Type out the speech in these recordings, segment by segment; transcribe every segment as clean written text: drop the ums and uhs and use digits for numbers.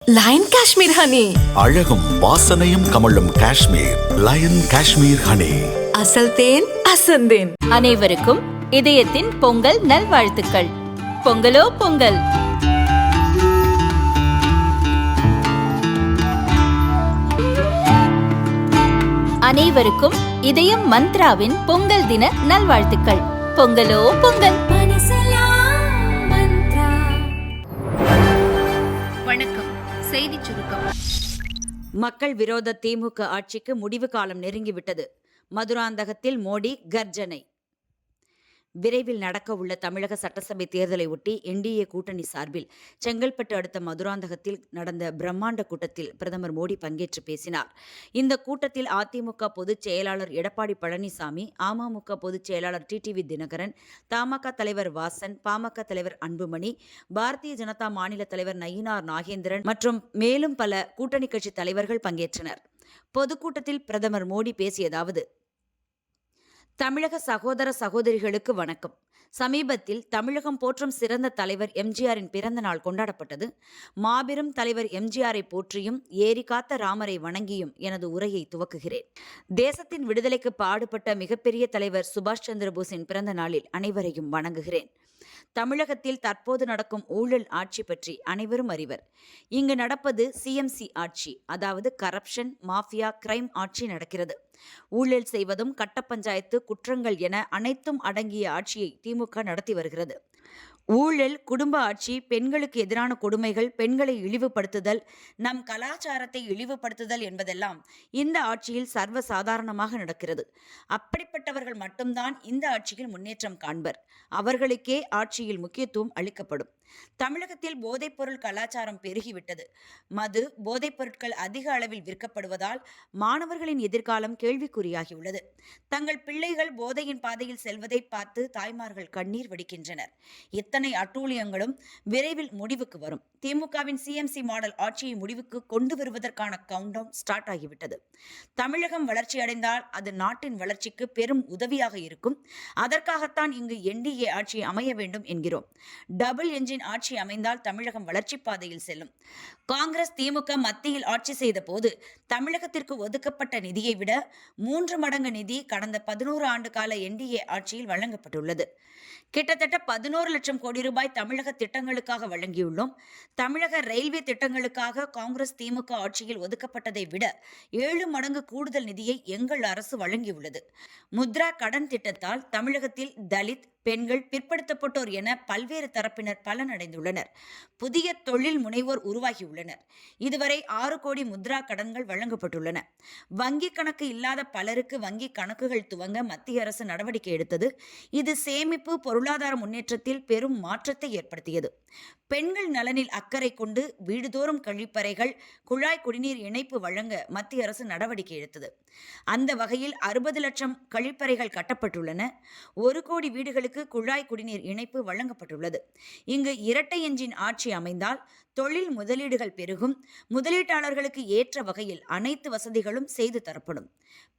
Line Kashmir honey, அழகும் வாசனையும் கமழும் காஷ்மீர் லயன் காஷ்மீர் ஹனி. அசல் தேன் அசந்தேன். அனைவருக்கும் இதயத்தின் பொங்கல் நல்வாழ்த்துக்கள். பொங்கலோ பொங்கல். அனைவருக்கும் இதயம் மந்த்ராவின் பொங்கல் தின நல்வாழ்த்துக்கள். பொங்கலோ பொங்கல். வணக்கம். செய்திச் சுருக்கம். மக்கள் விரோத திமுக ஆட்சிக்கு முடிவு காலம் நெருங்கிவிட்டது. மதுராந்தகத்தில் மோடி கர்ஜனை. விரைவில் நடக்க உள்ள தமிழக சட்டசபை தேர்தலை ஒட்டி என்டிஏ கூட்டணி சார்பில் செங்கல்பட்டு அடுத்த மதுராந்தகத்தில் நடந்த பிரம்மாண்ட கூட்டத்தில் பிரதமர் மோடி பங்கேற்று பேசினார். இந்த கூட்டத்தில் அதிமுக பொதுச் செயலாளர் எடப்பாடி பழனிசாமி, அமமுக பொதுச் செயலாளர் டிடிவி தினகரன், தமாக தலைவர் வாசன், பாமக தலைவர் அன்புமணி, பாரதிய ஜனதா மாநில தலைவர் நயினார் நாகேந்திரன் மற்றும் மேலும் பல கூட்டணி கட்சி தலைவர்கள் பங்கேற்றனர். பொதுக்கூட்டத்தில் பிரதமர் மோடி பேசியதாவது: தமிழக சகோதர சகோதரிகளுக்கு வணக்கம். சமீபத்தில் தமிழகம் போற்றும் சிறந்த தலைவர் எம்ஜிஆரின் பிறந்த நாள் கொண்டாடப்பட்டது. மாபெரும் தலைவர் எம்ஜிஆரை போற்றியும் ஏரி காத்த ராமரை வணங்கியும் எனது உரையை துவக்குகிறேன். தேசத்தின் விடுதலைக்கு பாடுபட்ட மிகப்பெரிய தலைவர் சுபாஷ் சந்திரபோஸின் பிறந்த நாளில் அனைவரையும் வணங்குகிறேன். தமிழகத்தில் தற்போது நடக்கும் ஊழல் ஆட்சி பற்றி அனைவரும் அறிவர். இங்கு நடப்பது சிஎம்சி ஆட்சி, அதாவது கரப்ஷன், மாஃபியா, கிரைம் ஆட்சி நடக்கிறது. ஊழல் செய்வதும் கட்ட பஞ்சாயத்து, குற்றங்கள் என அனைத்தும் அடங்கிய ஆட்சியை திமுக நடத்தி வருகிறது. ஊழல், குடும்ப ஆட்சி, பெண்களுக்கு எதிரான கொடுமைகள், பெண்களை இழிவுபடுத்துதல், நம் கலாச்சாரத்தை இழிவுபடுத்துதல் என்பதெல்லாம் இந்த ஆட்சியில் சர்வசாதாரணமாக நடக்கிறது. அப்படிப்பட்டவர்கள் மட்டும்தான் இந்த ஆட்சியில் முன்னேற்றம் காண்பர். அவர்களுக்கே ஆட்சியில் முக்கியத்துவம் அளிக்கப்படும். தமிழகத்தில் போதைப்பொருள் கலாச்சாரம் பெருகிவிட்டது. மது, போதைப் பொருட்கள் அதிக அளவில் விற்கப்படுவதால் மாணவர்களின் எதிர்காலம் கேள்விக்குறியாகியுள்ளது. தங்கள் பிள்ளைகள் போதையின் பாதையில் செல்வதை பார்த்து தாய்மார்கள் கண்ணீர் வடிக்கின்றனர். இத்தனை அட்டூழியங்களும் விரைவில் முடிவுக்கு வரும். திமுகவின் சிஎம்சி மாடல் ஆட்சியை முடிவுக்கு கொண்டு வருவதற்கான கவுண்டவுன் ஸ்டார்ட் ஆகிவிட்டது. தமிழகம் வளர்ச்சி அடைந்தால் அது நாட்டின் வளர்ச்சிக்கு பெரும் உதவியாக இருக்கும். அதற்காகத்தான் இங்கு என்டிஏ ஆட்சி அமைய வேண்டும் என்கிறோம். டபுள் என்ஜின் ஆட்சி அமைந்தால் தமிழகம் வளர்ச்சி பாதையில் செல்லும். காங்கிரஸ், திமுக மத்தியில் ஆட்சி செய்த போது தமிழகத்திற்கு ஒதுக்கப்பட்ட நிதியை விட 3 மடங்கு நிதி கடந்த 11 ஆண்டு கால என்டிஏ ஆட்சியில் வழங்கப்பட்டுள்ளது. கிட்டத்தட்ட 11 லட்சம் கோடி ரூபாய் தமிழக திட்டங்களுக்காக வழங்கியுள்ளோம். தமிழக ரயில்வே திட்டங்களுக்காக காங்கிரஸ், திமுக ஆட்சியில் ஒதுக்கப்பட்டதை விட 7 மடங்கு கூடுதல் நிதியை எங்கள் அரசு வழங்கியுள்ளது. முத்ரா கடன் திட்டத்தால் தமிழகத்தில் தலித், பெண்கள், பிற்படுத்தப்பட்டோர் என பல்வேறு தரப்பினர் பலனடைந்துள்ளனர். புதிய தொழில் முனைவோர் உருவாகியுள்ளனர். இதுவரை 6 கோடி முத்ரா கடன்கள் வழங்கப்பட்டுள்ளன. வங்கி கணக்கு இல்லாத பலருக்கு வங்கி கணக்குகள் துவங்க மத்திய அரசு நடவடிக்கை எடுத்தது. இது சேமிப்பு, பொருளாதார முன்னேற்றத்தில் பெரும் மாற்றத்தை ஏற்படுத்தியது. பெண்கள் நலனில் அக்கறை கொண்டு வீடுதோறும் கழிப்பறைகள், குழாய் குடிநீர் இணைப்பு வழங்க மத்திய அரசு நடவடிக்கை எடுத்தது. அந்த வகையில் 60 லட்சம் கழிப்பறைகள் கட்டப்பட்டுள்ளன. 1 கோடி வீடுகளுக்கு குழாய் குடிநீர் இணைப்பு வழங்கப்பட்டுள்ளது. இங்கு இரட்டை என்ஜின் ஆட்சி அமைந்தால் தொழில் முதலீடுகள் பெருகும். முதலீட்டாளர்களுக்கு ஏற்ற வகையில் அனைத்து வசதிகளும் செய்து தரப்படும்.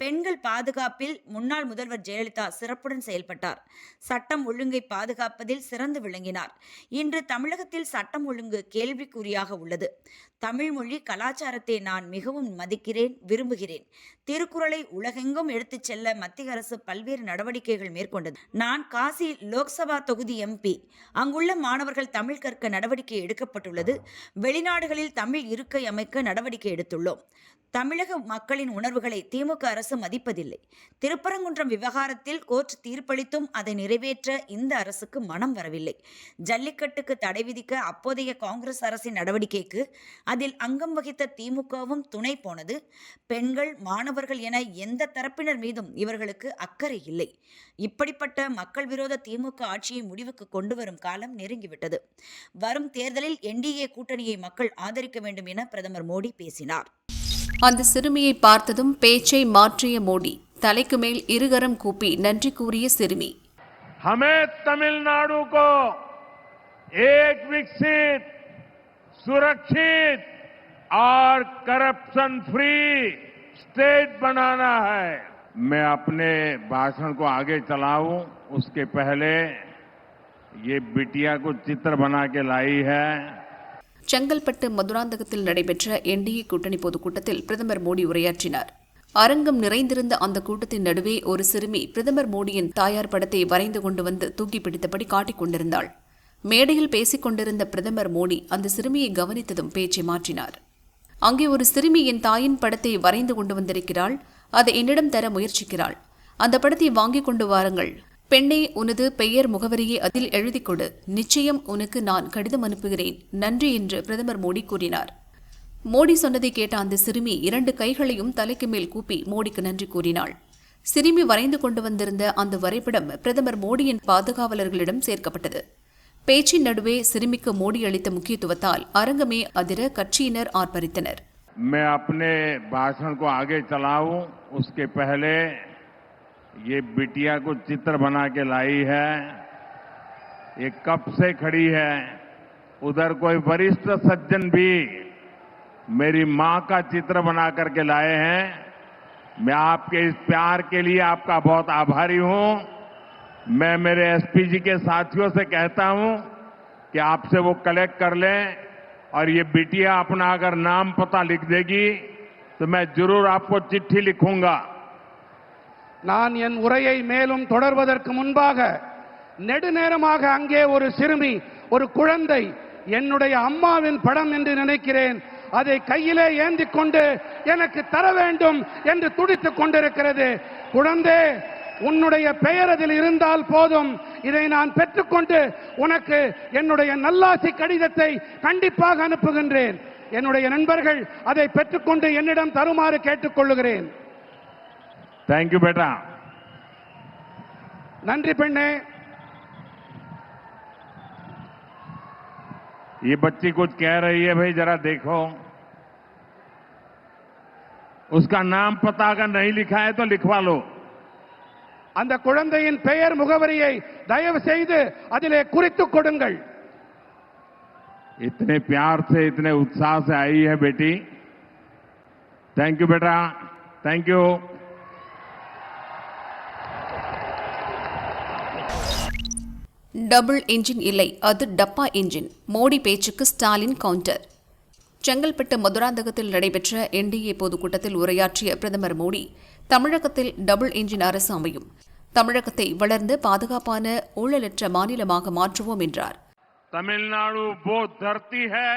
பெண்கள் பாதுகாப்பில் முன்னாள் முதல்வர் ஜெயலலிதா சிறப்புடன் செயல்பட்டார். சட்டம் ஒழுங்கை பாதுகாப்பதில் சிறந்து விளங்கினார். இன்று தமிழகத்தில் சட்டம் ஒழுங்கு கேள்விக்குறியாக உள்ளது. தமிழ் மொழி, கலாச்சாரத்தை நான் மிகவும் மதிக்கிறேன், விரும்புகிறேன். திருக்குறளை உலகெங்கும் எடுத்துச் செல்ல மத்திய அரசு பல்வேறு நடவடிக்கைகள் மேற்கொண்டது. நான் காசி லோக்சபா தொகுதி எம்பி. அங்குள்ள மாணவர்கள் தமிழ் கற்க நடவடிக்கை எடுக்கப்பட்டுள்ளது. வெளிநாடுகளில் தமிழ் இருக்கை அமைக்க நடவடிக்கை எடுத்துள்ளோம். தமிழக மக்களின் உணர்வுகளை திமுக அரசு மதிப்பதில்லை. திருப்பரங்குன்றம் விவகாரத்தில் கோர்ட் தீர்ப்பளித்தும் அதை நிறைவேற்ற இந்த அரசுக்கு மனம் வரவில்லை. ஜல்லிக்கட்டுக்கு தடை விதிக்க அப்போதைய காங்கிரஸ் அரசின் நடவடிக்கைக்கு அதில் அங்கம் வகித்த திமுகவும் துணை போனது. பெண்கள், மாணவர்கள் என எந்த தரப்பினர் மீதும் இவர்களுக்கு அக்கறை இல்லை. இப்படிப்பட்ட மக்கள் விரோத திமுக ஆட்சியை முடிவுக்கு கொண்டு வரும் காலம் நெருங்கிவிட்டது. வரும் தேர்தலில் என்டிஏ கூட்டணியை மக்கள் ஆதரிக்க வேண்டும் என பிரதமர் மோடி பேசினார். அந்த சிறுமியை பார்த்ததும் பேச்சை மாற்றிய மோடி தலைக்கு மேல் இருகரம் கூப்பி நன்றி கூறிய சிறுமி. हमें तमिलनाडु को एक विकसित, सुरक्षित और करप्शन फ्री स्टेट बनाना है. मैं अपने भाषण को आगे चलाऊं उसके पहले ये बिटिया को चित्र बना के लाई है. செங்கல்பட்டு மதுராந்தகத்தில் நடைபெற்ற என்டிஏ கூட்டணி பொதுக்கூட்டத்தில் பிரதமர் மோடி உரையாற்றினார். அரங்கம் நிறைந்திருந்த அந்த கூட்டத்தின் நடுவே ஒரு சிறுமி பிரதமர் மோடியின் தாயார் படத்தை வரைந்து கொண்டு வந்து தூக்கி பிடித்தபடி காட்டிக் கொண்டிருந்தாள். மேடையில் பேசிக் கொண்டிருந்த பிரதமர் மோடி அந்த சிறுமியை கவனித்ததும் பேச்சை மாற்றினார். அங்கே ஒரு சிறுமி என் தாயின் படத்தை வரைந்து கொண்டு வந்திருக்கிறாள், அதை என்னிடம் தர முயற்சிக்கிறாள். அந்த படத்தை வாங்கிக் கொண்டு வாருங்கள். பெண்ணே, உனது பெயர் முகவரியை அதில் எழுதிக் கொடு. நிச்சயம் உனக்கு நான் கடிதம் அனுப்புகிறேன். நன்றி என்று பிரதமர் மோடி கூறினார். மோடி சொன்னதை கேட்ட அந்த சிறுமி 2 கைகளையும் தலைக்கு மேல் கூப்பி மோடிக்கு நன்றி கூறினாள். சிறுமி வரைந்து கொண்டு வந்திருந்த அந்த வரைபடம் பிரதமர் மோடியின் பாதுகாவலர்களிடம் சேர்க்கப்பட்டது. பேச்சின் நடுவே சிறுமிக்கு மோடி அளித்த முக்கியத்துவத்தால் அரங்கமே அதிர கட்சியினர் ஆர்ப்பரித்தனர். मैं अपने भाषण को आगे चलाऊं उसके पहले ये बिटिया को चित्र बना के लाई है, ये कब से खड़ी है. उधर कोई वरिष्ठ सज्जन भी मेरी मां का चित्र बना करके लाए हैं. मैं आपके इस प्यार के लिए आपका बहुत आभारी हूं. मैं मेरे एसपी जी के साथियों से कहता हूं कि आपसे वो कलेक्ट कर लें और ये बिटिया अपना अगर नाम पता लिख देगी तो मैं जरूर आपको चिट्ठी लिखूंगा. நான் என் உரையை மேலும் தொடர்வதற்கு முன்பாக நெடுநேரமாக அங்கே ஒரு சிறுமி, ஒரு குழந்தை என்னுடைய அம்மாவின் படம் என்று நினைக்கிறேன், அதை கையிலே ஏந்தி கொண்டு எனக்கு தர வேண்டும் என்று துடித்துக் கொண்டிருக்கிறது. குழந்தை, உன்னுடைய பெயர் அதில் இருந்தால் போதும், இதை நான் பெற்றுக்கொண்டு உனக்கு என்னுடைய நல்லாசி கடிதத்தை கண்டிப்பாக அனுப்புகின்றேன். என்னுடைய நண்பர்கள் அதை பெற்றுக்கொண்டு என்னிடம் தருமாறு கேட்டுக்கொள்ளுகிறேன். थैंक यू बेटा. நன்றி பெண்ணே. ये बच्ची कुछ कह रही है, भाई जरा देखो. उसका नाम पता अगर नहीं लिखा है तो लिखवा लो. அந்த குழந்தையின் பெயர் முகவரியை தயவு செய்து அதிலே குறித்துக் கொடுங்கள். इतने प्यार से, इतने उत्साह से आई है बेटी. थैंक यू बेटा, थैंक यू. டபுள் என்ஜின் இல்லை, அது டப்பா என்ஜின். மோடி பேச்சுக்கு ஸ்டாலின் கவுண்டர். செங்கல்பட்டு மதுராந்தகத்தில் நடைபெற்ற என்டிஏ பொதுக்கூட்டத்தில் உரையாற்றிய பிரதமர் மோடி, தமிழகத்தில் டபுள் என்ஜின் அரசு அமையும், தமிழகத்தை வளர்ந்து பாதுகாப்பான ஊழலற்ற மாநிலமாக மாற்றுவோம் என்றார். तमिलनाडु वो धरती है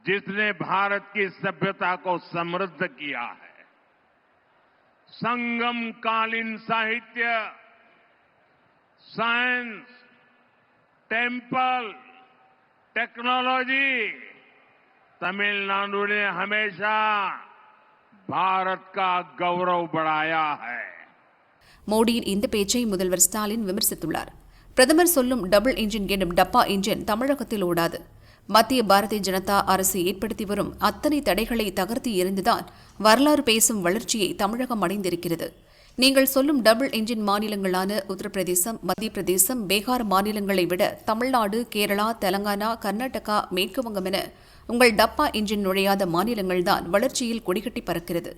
जिसने भारत की सभ्यता को समृद्ध किया है. संगम कालीन साहित्य, साइंस, टेम्पल, टेक्नोलॉजी, तमिलनाडु ने हमेशा भारत का गौरव बढ़ाया है. மோடியின் இந்த பேச்சை முதல்வர் ஸ்டாலின் விமர்சித்துள்ளார். பிரதமர் சொல்லும் டபுள் என்ஜின் எனும் டப்பா என்ஜின் தமிழகத்தில் ஓடாது. மத்திய பாரதிய ஜனதா அரசு ஏற்படுத்தி வரும் அத்தனை தடைகளை தகர்த்து எறிந்துதான் வரலாறு பேசும் வளர்ச்சியை தமிழகம் அடைந்திருக்கிறது. நீங்கள் சொல்லும் டபுள் என்ஜின் மாநிலங்களான உத்தரப்பிரதேசம், மத்திய பிரதேசம், பீகார் மாநிலங்களை விட தமிழ்நாடு, கேரளா, தெலங்கானா, கர்நாடகா, மேற்குவங்கம் என உங்கள் டப்பா என்ஜின் நுழையாத மாநிலங்கள்தான் வளர்ச்சியில் கொடிகட்டி பறக்கிறது.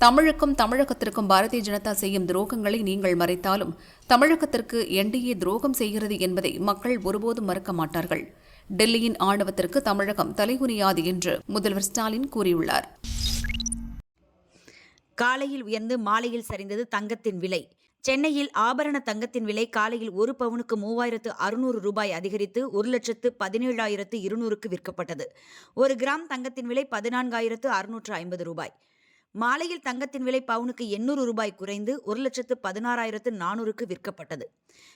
தமிழுக்கும் தமிழகத்திற்கும் பாரதிய ஜனதா செய்யும் துரோகங்களை நீங்கள் மறைத்தாலும் தமிழகத்திற்கு என்டிஏ துரோகம் செய்கிறது என்பதை மக்கள் ஒருபோதும் மறக்க மாட்டார்கள். டெல்லியின் ஆணவத்திற்கு தமிழகம் தலைகுனியாது என்று முதல்வர் ஸ்டாலின் கூறியுள்ளார். காலையில் உயர்ந்து மாலையில் சரிந்தது தங்கத்தின் விலை. சென்னையில் ஆபரண தங்கத்தின் விலை காலையில் 1 பவுனுக்கு 3600 ரூபாய் அதிகரித்து 1,17,200க்கு விற்கப்பட்டது. 1 கிராம் தங்கத்தின் விலை 14,650 ரூபாய். மாலையில் தங்கத்தின் விலை பவுனுக்கு 800 ரூபாய் குறைந்து 1,16,400க்கு விற்கப்பட்டது.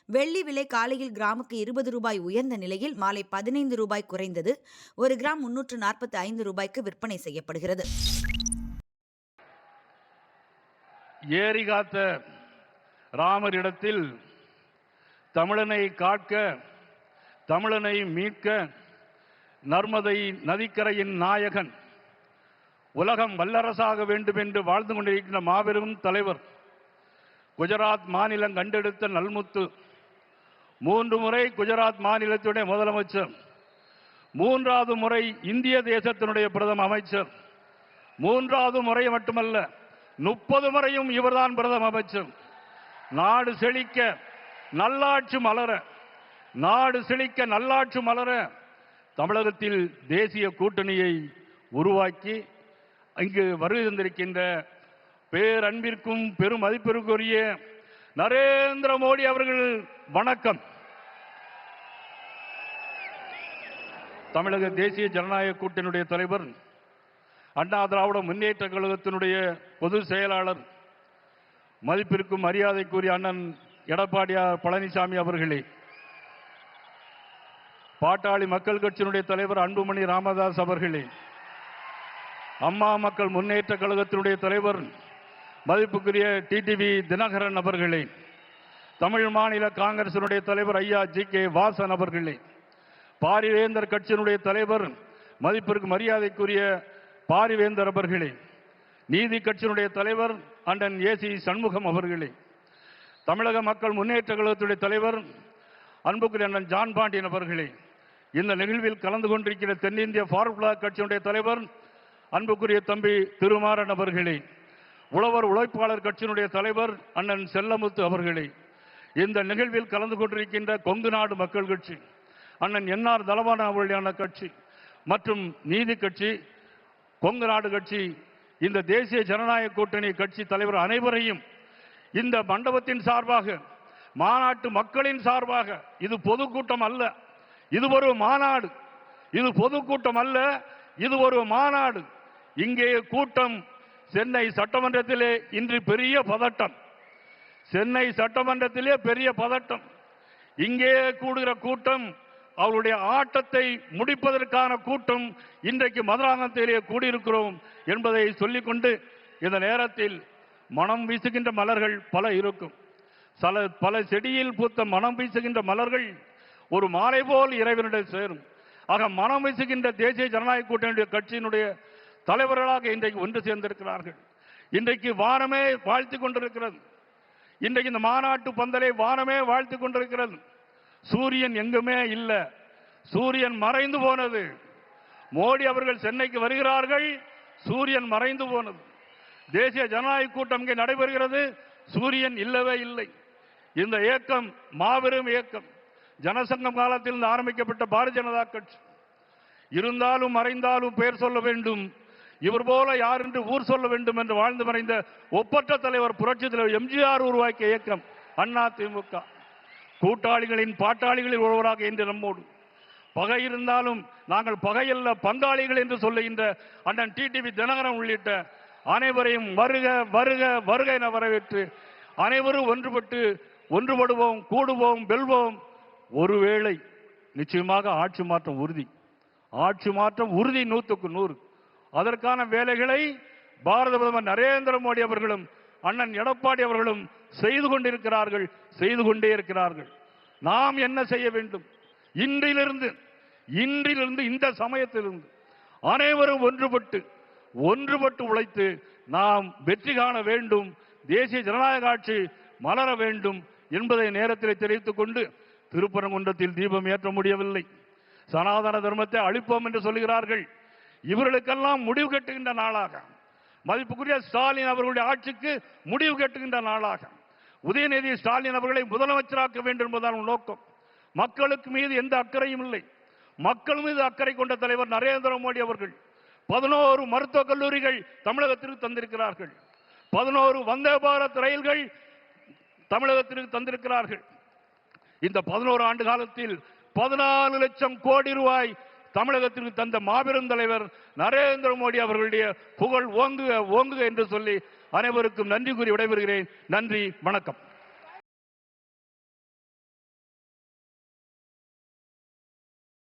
வெள்ளி விலை காலையில் கிராமுக்கு 20 ரூபாய் உயர்ந்த நிலையில் மாலை 15 ரூபாய் குறைந்தது 1 கிராம் 345 ரூபாய்க்கு விற்பனை செய்யப்படுகிறது. ஏரி காத்த ராமரிடத்தில் தமிழனை காக்க, தமிழனை மீட்க, நர்மதை நதிக்கரையின் நாயகன், உலகம் வல்லரசாக வேண்டும் என்று வாழ்ந்து கொண்டிருக்கின்ற மாபெரும் தலைவர், குஜராத் மாநிலம் கண்டெடுத்த நல்முத்து, 3 முறை குஜராத் மாநிலத்துடைய முதலமைச்சர், 3வது முறை இந்திய தேசத்தினுடைய பிரதம அமைச்சர், 3வது முறை மட்டுமல்ல 30 முறையும் இவர்தான் பிரதம அமைச்சர். நாடு செழிக்க நல்லாட்சி மலர, நாடு செழிக்க நல்லாட்சி மலர தமிழகத்தில் தேசிய கூட்டணியை உருவாக்கி இங்கு வருகை தந்திருக்கின்ற பேரன்பிற்கும் பெரும் மதிப்பிற்குரிய நரேந்திர மோடி அவர்கள் வணக்கம். தமிழக தேசிய ஜனநாயக கூட்டணியுடைய தலைவர், அண்ணா திராவிட முன்னேற்ற கழகத்தினுடைய பொதுச் செயலாளர், மதிப்பிற்கும் மரியாதைக்குரிய அண்ணன் எடப்பாடியார் பழனிசாமி அவர்களே, பாட்டாளி மக்கள் கட்சியினுடைய தலைவர் அன்புமணி ராமதாஸ் அவர்களே, அம்மா மக்கள் முன்னேற்ற கழகத்தினுடைய தலைவர் மதிப்புக்குரிய டிடிவி தினகரன் அவர்களே, தமிழ் மாநில காங்கிரசினுடைய தலைவர் ஐயா ஜி.கே. வாசன் அவர்களே, பாரிவேந்தர் கட்சியினுடைய தலைவர் மதிப்பிற்கு மரியாதைக்குரிய பாரிவேந்தர் அவர்களே, நீதி கட்சியினுடைய தலைவர் அண்ணன் ஏசி சண்முகம் அவர்களே, தமிழக மக்கள் முன்னேற்ற கழகத்துடைய தலைவர் அன்புக்குரிய அண்ணன் ஜான் பாண்டியன் அவர்களே, இந்த நிகழ்வில் கலந்து கொண்டிருக்கிற தென்னிந்திய ஃபார்வர்ட் பிளாக் கட்சியினுடைய தலைவர் அன்புக்குரிய தம்பி திருமாறன் அவர்களே, உழவர் உழைப்பாளர் கட்சியினுடைய தலைவர் அண்ணன் செல்லமுத்து அவர்களே, இந்த நிகழ்வில் கலந்து கொண்டிருக்கின்ற கொங்கு நாடு மக்கள் கட்சி அண்ணன் என்ஆர் தலவான அவர்களுடைய கட்சி மற்றும் நீதி கட்சி, கொங்கு நாடு கட்சி, இந்த தேசிய ஜனநாயக கூட்டணி கட்சி தலைவர் அனைவரையும் இந்த மண்டபத்தின் சார்பாக, மாநாட்டு மக்களின் சார்பாக, இது பொதுக்கூட்டம் அல்ல, இது ஒரு மாநாடு, இது பொதுக்கூட்டம் அல்ல, இது ஒரு மாநாடு. இங்கே கூட்டம் சென்னை சட்டமன்றத்திலே இன்று பெரிய பதட்டம், சென்னை சட்டமன்றத்திலே பெரிய பதட்டம். இங்கே கூடுகிற கூட்டம் அவருடைய ஆட்டத்தை முடிப்பதற்கான கூட்டம். இன்றைக்கு மதுராந்தகத்திலே கூடியிருக்கிறோம் என்பதை சொல்லிக்கொண்டு, இந்த நேரத்தில் மனம் வீசுகின்ற மலர்கள் பல இருக்கும். பல செடியில் பூத்த மனம் வீசுகின்ற மலர்கள் ஒரு மாலை போல் இறைவனிடம் சேரும். ஆக மனம் வீசுகின்ற தேசிய ஜனநாயக கூட்டணியுடைய கட்சியினுடைய தலைவர்களாக இன்றைக்கு ஒன்று சேர்ந்திருக்கிறார்கள். இன்றைக்கு வானமே வாழ்த்து கொண்டிருக்கிறது. இன்றைக்கு இந்த மாநாட்டு பந்தலை வானமே வாழ்த்து கொண்டிருக்கிறது. சூரியன் எங்குமே இல்லை, சூரியன் மறைந்து போனது. மோடி அவர்கள் சென்னைக்கு வருகிறார்கள், சூரியன் மறைந்து போனது. தேசிய ஜனநாயக கூட்டம் இங்கே நடைபெறுகிறது, சூரியன் இல்லவே இல்லை. இந்த இயக்கம் மாபெரும் இயக்கம். ஜனசங்கம் காலத்தில் ஆரம்பிக்கப்பட்ட பாரதிய ஜனதா கட்சி. இருந்தாலும் மறைந்தாலும் பெயர் சொல்ல வேண்டும், இவர் போல யார் என்று ஊர் சொல்ல வேண்டும் என்று வாழ்ந்து மறைந்த ஒப்பற்ற தலைவர் புரட்சி தலைவர் எம்ஜிஆர் உருவாக்கிய இயக்கம் அண்ணா திமுக. கூட்டாளிகளின் பாட்டாளிகளில் ஒருவராக இன்று நம்மோடு. பகை இருந்தாலும் நாங்கள் பகையல்ல பங்காளிகள் என்று சொல்லுகின்ற அண்ணன் டிடிவி தினகரன் உள்ளிட்ட அனைவரையும் வருக வருக வருக என வரவேற்று அனைவரும் ஒன்றுபடுவோம், கூடுவோம், வெல்வோம். ஒருவேளை நிச்சயமாக ஆட்சி மாற்றம் உறுதி, ஆட்சி மாற்றம் உறுதி 100க்கு 100. அதற்கான வேலைகளை பாரத பிரதமர் நரேந்திர மோடி அவர்களும் அண்ணன் எடப்பாடி அவர்களும் செய்து கொண்டிருக்கிறார்கள், செய்து கொண்டே இருக்கிறார்கள். நாம் என்ன செய்ய வேண்டும்? இன்றிலிருந்து இந்த சமயத்திலிருந்து அனைவரும் ஒன்றுபட்டு உழைத்து நாம் வெற்றி காண வேண்டும், தேசிய ஜனநாயக ஆட்சி மலர வேண்டும் என்பதை நேரத்தில் தெரிவித்துக் கொண்டு, திருப்பரங்குன்றத்தில் தீபம் ஏற்ற முடியவில்லை, சனாதன தர்மத்தை அழிப்போம் என்று சொல்கிறார்கள். இவர்களுக்கெல்லாம் முடிவு கட்டுகின்ற நாளாக, மதிப்புக்குரிய ஸ்டாலின் அவர்களுடைய ஆட்சிக்கு முடிவு கட்டுகின்ற நாளாக, உதயநிதி ஸ்டாலின் அவர்களை முதலமைச்சராக்க வேண்டும் என்பதான நோக்கம். மக்களுக்கு மீது எந்த அக்கறையும் இல்லை. மக்கள் மீது அக்கறை கொண்ட தலைவர் நரேந்திர மோடி அவர்கள் 11 மருத்துவக் கல்லூரிகள் தமிழகத்திற்கு தந்திருக்கிறார்கள். 11 வந்தே பாரத் ரயில்கள் தமிழகத்திற்கு தந்திருக்கிறார்கள். இந்த 11 ஆண்டு காலத்தில் 14 லட்சம் கோடி ரூபாய் தமிழகத்திற்கு தந்த மாபெரும் தலைவர் நரேந்திர மோடி அவர்களுடைய புகழ் ஓங்குக ஓங்குக என்று சொல்லி அனைவருக்கும் நன்றி கூறி விடைபெறுகிறேன். நன்றி, வணக்கம்.